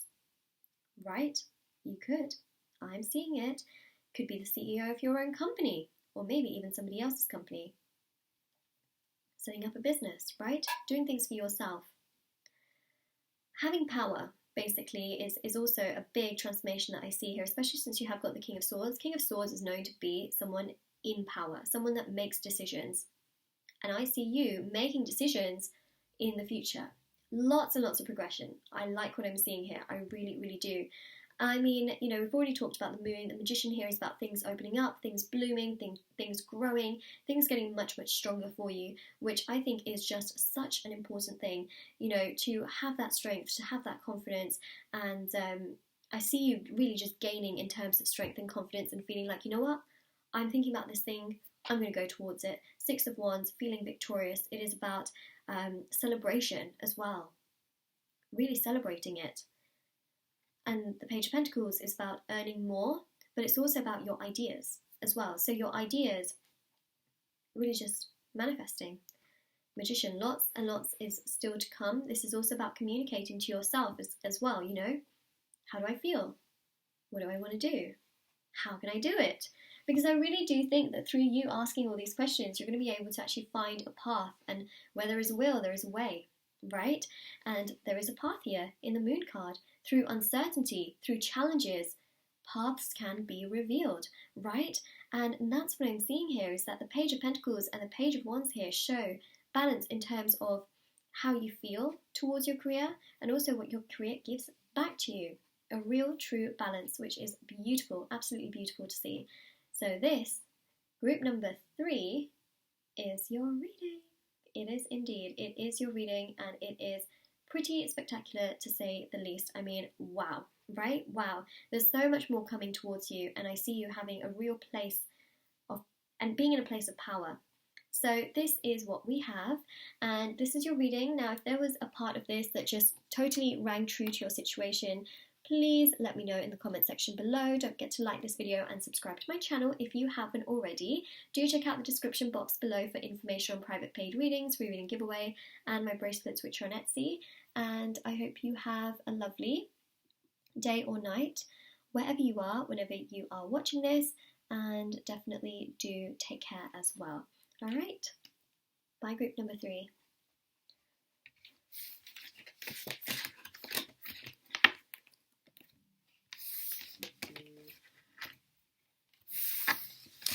Right? You could. I'm seeing it. Could be the CEO of your own company, or maybe even somebody else's company. Setting up a business, right? Doing things for yourself. Having power, basically, is also a big transformation that I see here, especially since you have got the King of Swords. King of Swords is known to be someone in power, someone that makes decisions. And I see you making decisions in the future. lots and lots of progression. I like what I'm seeing here. I really, really do. I mean, you know, we've already talked about the moon. The magician here is about things opening up, things blooming, things growing, things getting much, much stronger for you, which I think is just such an important thing, you know, to have that strength, to have that confidence. And I see you really just gaining in terms of strength and confidence and feeling like, you know what, I'm thinking about this thing, I'm going to go towards it. Six of Wands, feeling victorious. It is about celebration as well, really celebrating it. And the Page of Pentacles is about earning more, but it's also about your ideas as well. So your ideas, really just manifesting. Magician, lots and lots is still to come. This is also about communicating to yourself as well, you know. How do I feel? What do I want to do? How can I do it? Because I really do think that through you asking all these questions, you're going to be able to actually find a path. And where there is a will, there is a way, right? And there is a path here in the Moon card. Through uncertainty, through challenges, paths can be revealed, right? And that's what I'm seeing here, is that the Page of Pentacles and the Page of Wands here show balance in terms of how you feel towards your career and also what your career gives back to you. A real, true balance, which is beautiful, absolutely beautiful to see. So this, group number 3, is your reading. It is indeed. It is your reading, and it is pretty spectacular to say the least. I mean, wow, right? Wow. There's so much more coming towards you, and I see you having a real place of, and being in a place of power. So this is what we have, and this is your reading. Now, if there was a part of this that just totally rang true to your situation, please let me know in the comment section below. Don't forget to like this video and subscribe to my channel if you haven't already. Do check out the description box below for information on private paid readings, free reading giveaway, and my bracelets, which are on Etsy. And I hope you have a lovely day or night, wherever you are, whenever you are watching this, and definitely do take care as well. Alright, bye group number 3.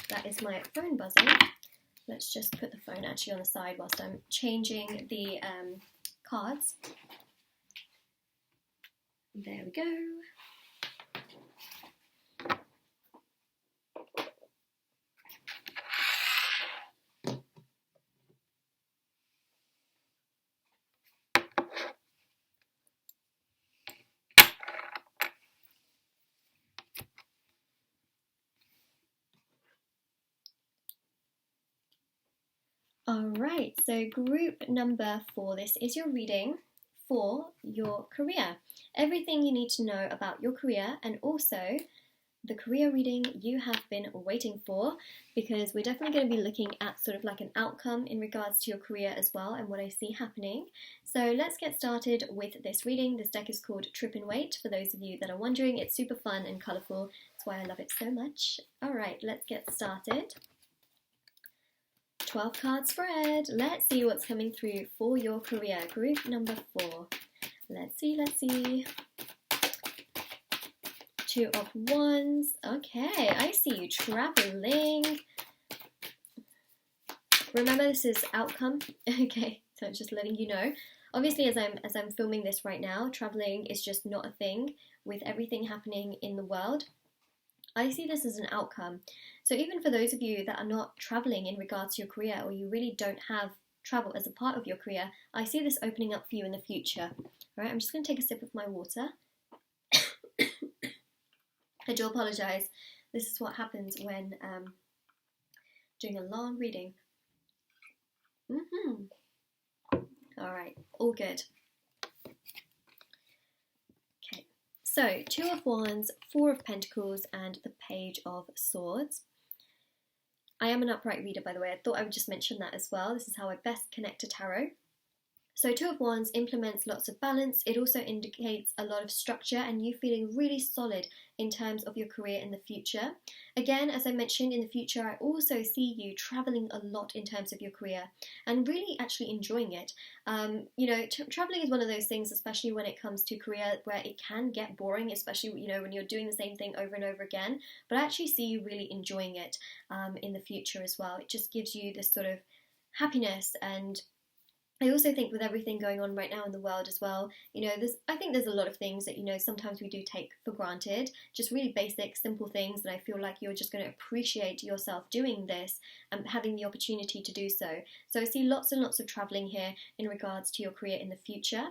That is my phone buzzing. Let's just put the phone actually on the side whilst I'm changing the cards. There we go. Alright, so group number 4, this is your reading for your career. Everything you need to know about your career, and also the career reading you have been waiting for, because we're definitely going to be looking at sort of like an outcome in regards to your career as well and what I see happening. So let's get started with this reading. This deck is called Trip and Wait, for those of you that are wondering. It's super fun and colourful. That's why I love it so much. Alright, let's get started. 12 card spread. Let's see what's coming through for your career. Group number 4. Let's see. 2 of Wands. Okay, I see you traveling. Remember, this is outcome. Okay, so just letting you know. Obviously, as I'm filming this right now, traveling is just not a thing with everything happening in the world. I see this as an outcome. So even for those of you that are not traveling in regards to your career, or you really don't have travel as a part of your career, I see this opening up for you in the future. All right, I'm just going to take a sip of my water. I do apologise. This is what happens when doing a long reading. All right, all good. So, 2 of Wands, 4 of Pentacles, and the Page of Swords. I am an upright reader, by the way. I thought I would just mention that as well. This is how I best connect to tarot. So 2 of Wands implements lots of balance. It also indicates a lot of structure and you feeling really solid in terms of your career in the future. Again, as I mentioned, in the future, I also see you traveling a lot in terms of your career and really actually enjoying it. You know, traveling is one of those things, especially when it comes to career, where it can get boring, especially, you know, when you're doing the same thing over and over again. But I actually see you really enjoying it in the future as well. It just gives you this sort of happiness and I also think with everything going on right now in the world as well, I think there's a lot of things that, sometimes we do take for granted, just really basic, simple things that I feel like you're just going to appreciate yourself doing this and having the opportunity to do so. So I see lots and lots of traveling here in regards to your career in the future.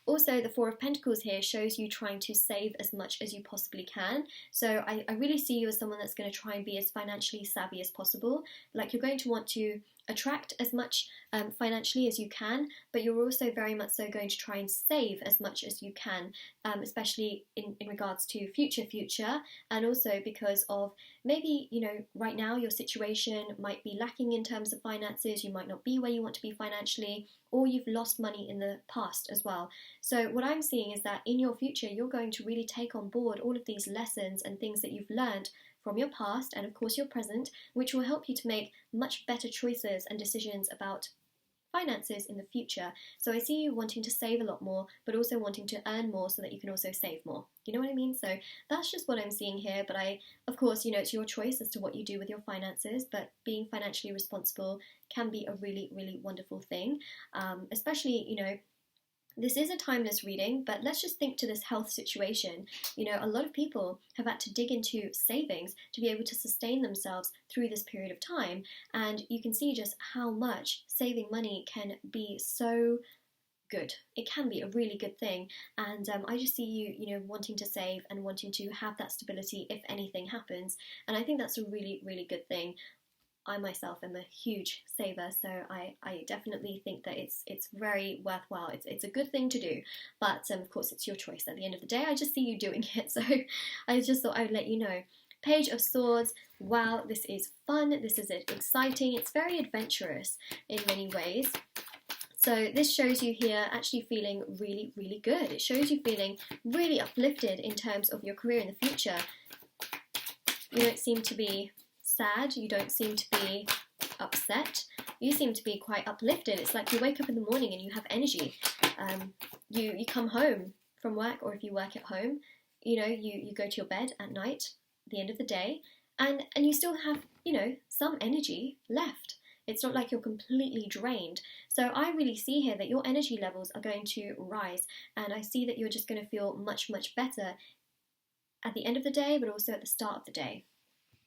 Also, the Four of Pentacles here shows you trying to save as much as you possibly can. So I really see you as someone that's going to try and be as financially savvy as possible. Like, you're going to want to attract as much financially as you can, but you're also very much so going to try and save as much as you can, especially in regards to future, and also because of maybe, right now your situation might be lacking in terms of finances, you might not be where you want to be financially, or you've lost money in the past as well. So what I'm seeing is that in your future, you're going to really take on board all of these lessons and things that you've learned from your past and of course your present, which will help you to make much better choices and decisions about finances in the future. So I see you wanting to save a lot more, but also wanting to earn more so that you can also save more. You know what I mean? So that's just what I'm seeing here. But of course, it's your choice as to what you do with your finances, but being financially responsible can be a really, really wonderful thing. Especially, this is a timeless reading, but let's just think to this health situation. A lot of people have had to dig into savings to be able to sustain themselves through this period of time. And you can see just how much saving money can be so good. It can be a really good thing. And I just see you, wanting to save and wanting to have that stability if anything happens. And I think that's a really, really good thing. I myself am a huge saver, so I definitely think that it's very worthwhile. It's a good thing to do, but of course it's your choice. At the end of the day, I just see you doing it, so I just thought I would let you know. Page of Swords. Wow, this is fun. This is exciting. It's very adventurous in many ways. So this shows you here actually feeling really, really good. It shows you feeling really uplifted in terms of your career in the future. You don't seem to be sad, you don't seem to be upset, you seem to be quite uplifted. It's like you wake up in the morning and you have energy. You come home from work, or if you work at home, you go to your bed at night at the end of the day, and you still have, some energy left. It's not like you're completely drained. So I really see here that your energy levels are going to rise, and I see that you're just going to feel much, much better at the end of the day, but also at the start of the day.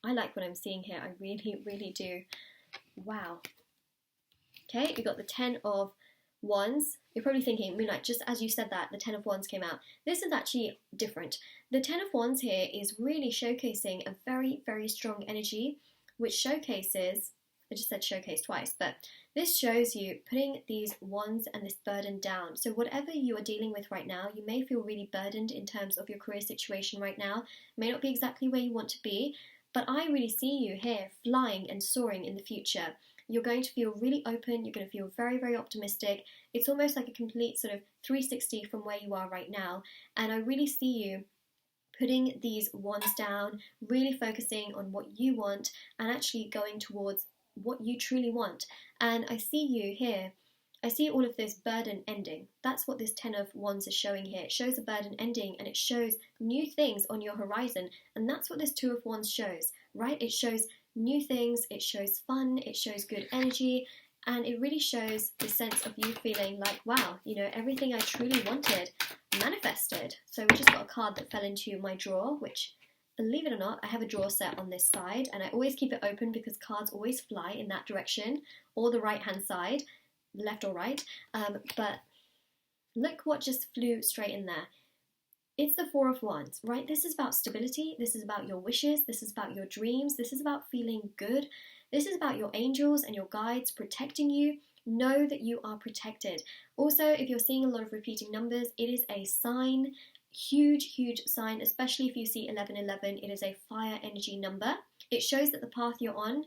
I like what I'm seeing here. I really, really do. Wow. Okay, we got the 10 of Wands. You're probably thinking, Moonlight, just as you said that, the 10 of Wands came out. This is actually different. The 10 of Wands here is really showcasing a very, very strong energy, which showcases, I just said showcase twice, but this shows you putting these wands and this burden down. So whatever you are dealing with right now, you may feel really burdened in terms of your career situation right now. It may not be exactly where you want to be, but I really see you here flying and soaring in the future. You're going to feel really open. You're going to feel very, very optimistic. It's almost like a complete sort of 360 from where you are right now. And I really see you putting these wands down, really focusing on what you want and actually going towards what you truly want. And I see you here. I see all of this burden ending. That's what this 10 of Wands is showing here. It shows a burden ending, and it shows new things on your horizon. And that's what this 2 of Wands shows, right? It shows new things, it shows fun, it shows good energy, and it really shows the sense of you feeling like, wow, everything I truly wanted manifested. So we just got a card that fell into my drawer, which, believe it or not, I have a drawer set on this side, and I always keep it open because cards always fly in that direction, or the right-hand side, left or right, but look what just flew straight in there. It's the 4 of Wands, right? This is about stability, this is about your wishes, this is about your dreams, this is about feeling good, this is about your angels and your guides protecting you. Know that you are protected. Also, if you're seeing a lot of repeating numbers, it is a sign, huge, huge sign, especially if you see 1111, it is a fire energy number. It shows that the path you're on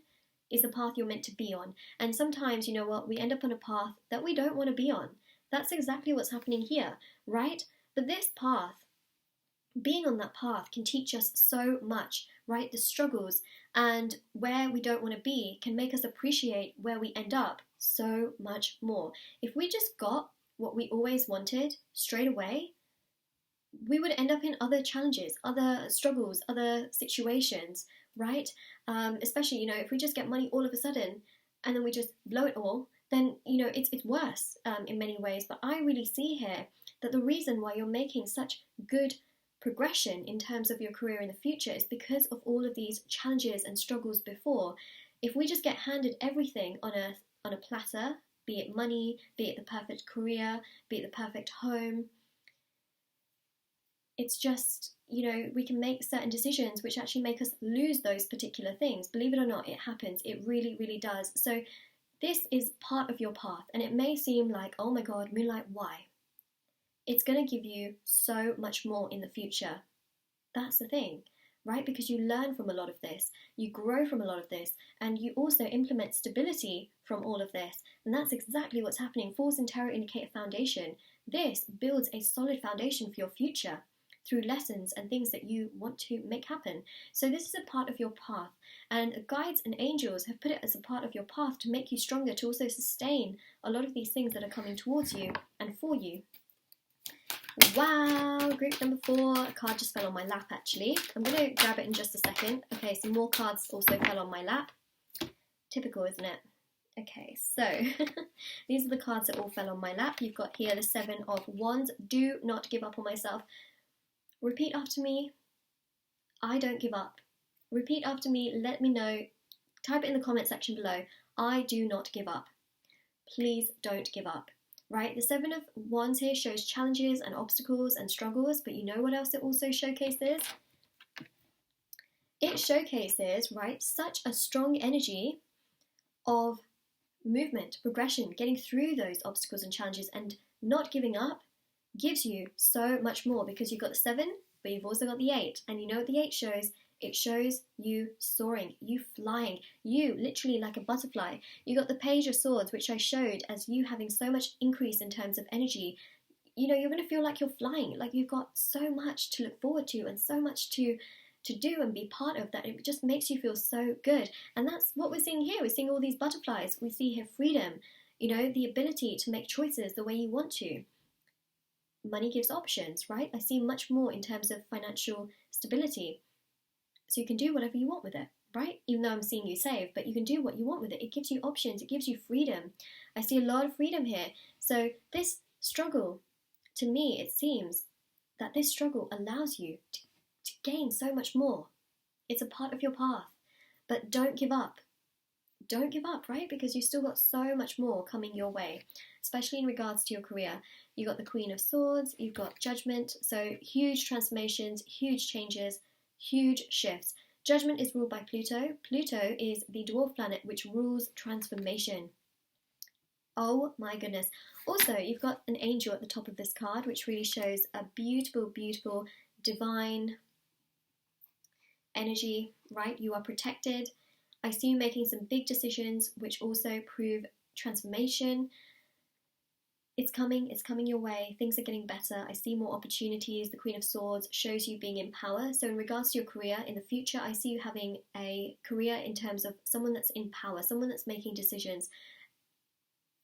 is the path you're meant to be on. And sometimes, you know what, we end up on a path that we don't want to be on. That's exactly what's happening here, right? But this path, being on that path can teach us so much, right? The struggles and where we don't want to be can make us appreciate where we end up so much more. If we just got what we always wanted straight away, we would end up in other challenges, other struggles, other situations, right? Especially, if we just get money all of a sudden and then we just blow it all, then, it's worse in many ways. But I really see here that the reason why you're making such good progression in terms of your career in the future is because of all of these challenges and struggles before. If we just get handed everything on a platter, be it money, be it the perfect career, be it the perfect home, it's just, we can make certain decisions which actually make us lose those particular things. Believe it or not, it happens. It really, really does. So this is part of your path, and it may seem like, oh my God, Moonlight, why? It's going to give you so much more in the future. That's the thing, right? Because you learn from a lot of this, you grow from a lot of this, and you also implement stability from all of this. And that's exactly what's happening. Force and Terror indicate a foundation. This builds a solid foundation for your future through lessons and things that you want to make happen. So this is a part of your path, and guides and angels have put it as a part of your path to make you stronger, to also sustain a lot of these things that are coming towards you and for you. Wow, group number 4, a card just fell on my lap actually. I'm going to grab it in just a second. Okay, some more cards also fell on my lap. Typical, isn't it? Okay, so these are the cards that all fell on my lap. You've got here the 7 of Wands. Do not give up on myself. Repeat after me. I don't give up. Repeat after me. Let me know. Type it in the comment section below. I do not give up. Please don't give up. Right? The 7 of Wands here shows challenges and obstacles and struggles, but you know what else it also showcases? It showcases, right, such a strong energy of movement, progression, getting through those obstacles and challenges, and not giving up gives you so much more, because you've got the 7, but you've also got the 8. And you know what the 8 shows? It shows you soaring, you flying, you literally like a butterfly. You got the Page of Swords, which I showed as you having so much increase in terms of energy. You're going to feel like you're flying, like you've got so much to look forward to and so much to do and be part of, that it just makes you feel so good. And that's what we're seeing here. We're seeing all these butterflies. We see here freedom, the ability to make choices the way you want to. Money gives options, right? I see much more in terms of financial stability. So you can do whatever you want with it, right? Even though I'm seeing you save, but you can do what you want with it. It gives you options. It gives you freedom. I see a lot of freedom here. So this struggle, to me, it seems that this struggle allows you to gain so much more. It's a part of your path. But don't give up. Don't give up, right? Because you've still got so much more coming your way, especially in regards to your career. You've got the Queen of Swords, you've got Judgment, so huge transformations, huge changes, huge shifts. Judgment is ruled by Pluto. Pluto is the dwarf planet which rules transformation. Oh my goodness. Also, you've got an angel at the top of this card, which really shows a beautiful, beautiful, divine energy, right? You are protected. I see you making some big decisions which also prove transformation. It's coming your way. Things are getting better. I see more opportunities. The Queen of Swords shows you being in power. So in regards to your career in the future, I see you having a career in terms of someone that's in power, someone that's making decisions,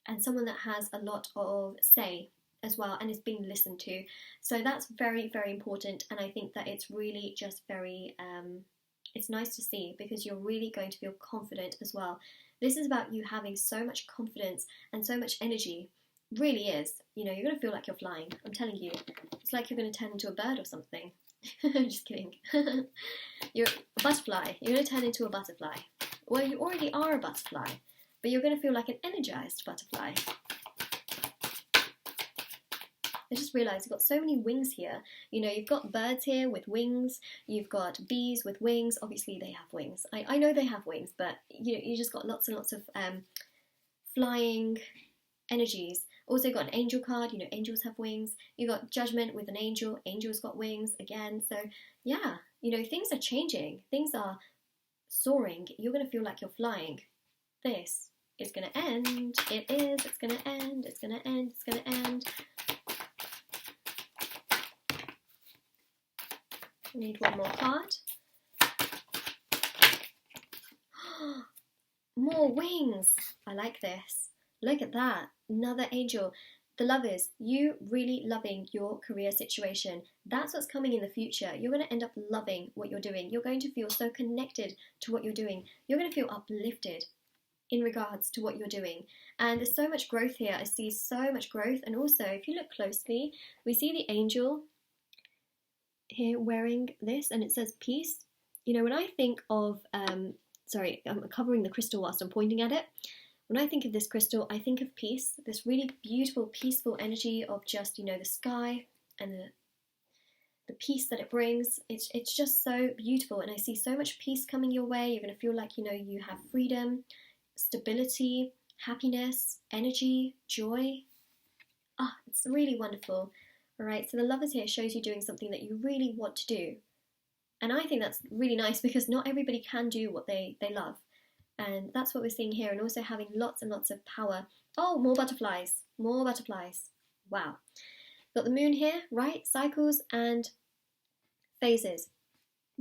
and someone that has a lot of say as well and is being listened to. So that's very, very important. And I think that it's really just very, it's nice to see, because you're really going to feel confident as well. This is about you having so much confidence and so much energy. Really is. You're going to feel like you're flying. I'm telling you. It's like you're going to turn into a bird or something. Just kidding. You're a butterfly. You're going to turn into a butterfly. Well, you already are a butterfly, but you're going to feel like an energized butterfly. I just realised you've got so many wings here. You've got birds here with wings. You've got bees with wings. Obviously, they have wings. I know they have wings, but you just got lots and lots of flying energies. Also got an angel card. Angels have wings. You got Judgment with an angel. Angel's got wings again. So yeah, things are changing. Things are soaring. You're going to feel like you're flying. This is going to end. It is. It's going to end. It's going to end. It's going to end. I need one more card. More wings. I like this. Look at that. Another angel. The Lovers. You really loving your career situation. That's what's coming in the future. You're going to end up loving what you're doing. You're going to feel so connected to what you're doing. You're going to feel uplifted. in regards to what you're doing. And there's so much growth here. I see so much growth. And also, if you look closely, we see the angel here wearing this, and it says peace. You know, when I think of, sorry, I'm covering the crystal whilst I'm pointing at it. When I think of this crystal, I think of peace, this really beautiful, peaceful energy of just, you know, the sky and the peace that it brings. It's just so beautiful, and I see so much peace coming your way. You're going to feel like, you know, you have freedom, stability, happiness, energy, joy. It's really wonderful. All right, so the Lovers here shows you doing something that you really want to do. And I think that's really nice because not everybody can do what they love. And that's what we're seeing here, and also having lots and lots of power. Oh, more butterflies, more butterflies. Wow. Got the moon here, right? Cycles and phases.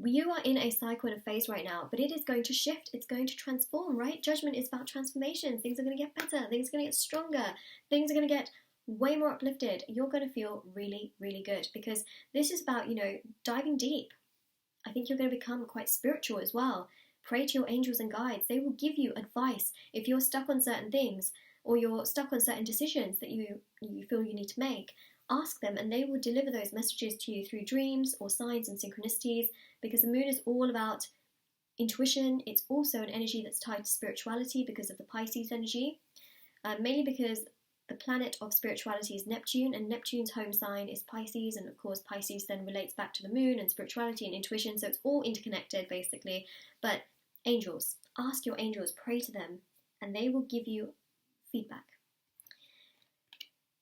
You are in a cycle and a phase right now, but it is going to shift. It's going to transform, right? Judgment is about transformation. Things are going to get better. Things are going to get stronger. Things are going to get way more uplifted. You're going to feel really, really good because this is about, you know, diving deep. I think you're going to become quite spiritual as well. Pray to your angels and guides. They will give you advice if you're stuck on certain things or you're stuck on certain decisions that you feel you need to make. Ask them and they will deliver those messages to you through dreams or signs and synchronicities, because the moon is all about intuition. It's also an energy that's tied to spirituality because of the Pisces energy, mainly because the planet of spirituality is Neptune, and Neptune's home sign is Pisces, and of course Pisces then relates back to the moon and spirituality and intuition, so it's all interconnected basically. But angels, ask your angels, pray to them, and they will give you feedback.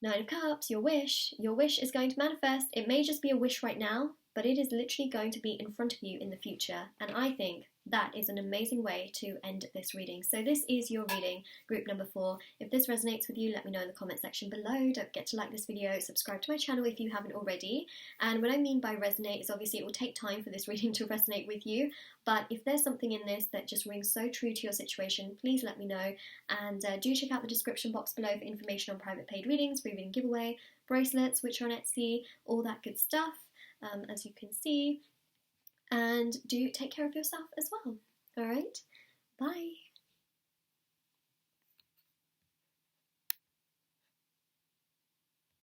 Nine of Cups, your wish is going to manifest. It may just be a wish right now, but it is literally going to be in front of you in the future, and I think that is an amazing way to end this reading. So this is your reading, group number 4. If this resonates with you, let me know in the comment section below. Don't forget to like this video, subscribe to my channel if you haven't already. And what I mean by resonate is obviously it will take time for this reading to resonate with you, but if there's something in this that just rings so true to your situation, please let me know. And do check out the description box below for information on private paid readings, free reading giveaway, bracelets which are on Etsy, all that good stuff, as you can see. And do take care of yourself as well. All right, bye.